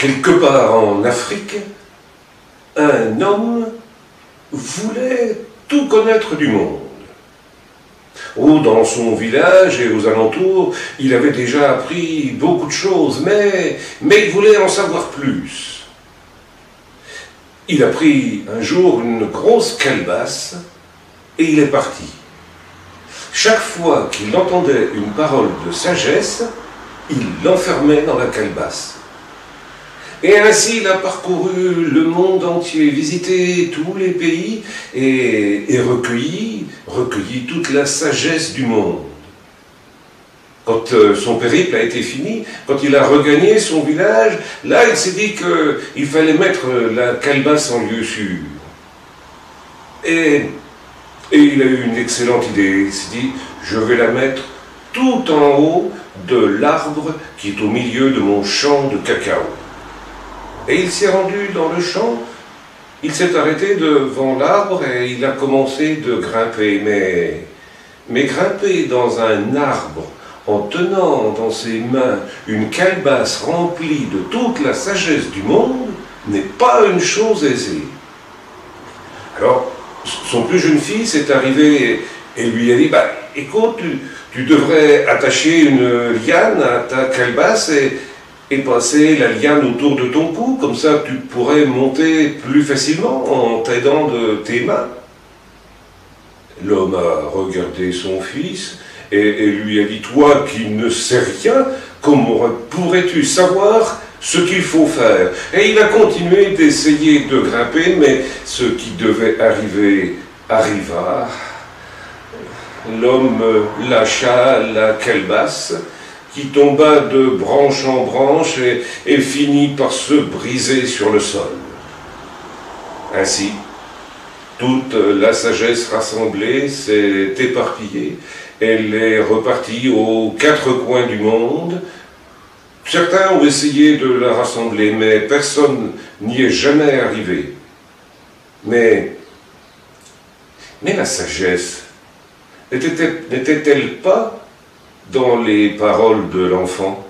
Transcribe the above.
Quelque part en Afrique, un homme voulait tout connaître du monde. Oh, dans son village et aux alentours, il avait déjà appris beaucoup de choses, mais il voulait en savoir plus. Il a pris un jour une grosse calebasse et il est parti. Chaque fois qu'il entendait une parole de sagesse, il l'enfermait dans la calebasse. Et ainsi il a parcouru le monde entier, visité tous les pays et recueilli toute la sagesse du monde. Quand son périple a été fini, quand il a regagné son village, là il s'est dit qu'il fallait mettre la calebasse en lieu sûr. Et il a eu une excellente idée, il s'est dit, je vais la mettre tout en haut de l'arbre qui est au milieu de mon champ de cacao. Et il s'est rendu dans le champ, il s'est arrêté devant l'arbre et il a commencé de grimper. Mais grimper dans un arbre en tenant dans ses mains une calebasse remplie de toute la sagesse du monde n'est pas une chose aisée. Alors, son plus jeune fils est arrivé et lui a dit, bah, écoute, tu devrais attacher une liane à ta calebasse et passer la liane autour de ton cou, comme ça tu pourrais monter plus facilement en t'aidant de tes mains. L'homme a regardé son fils et lui a dit, toi qui ne sais rien, comment pourrais-tu savoir ce qu'il faut faire? Et il a continué d'essayer de grimper, mais ce qui devait arriver arriva. L'homme lâcha la calebasse, qui tomba de branche en branche et finit par se briser sur le sol. Ainsi, toute la sagesse rassemblée s'est éparpillée, elle est repartie aux quatre coins du monde. Certains ont essayé de la rassembler, mais personne n'y est jamais arrivé. Mais la sagesse n'était-elle pas dans les paroles de l'enfant?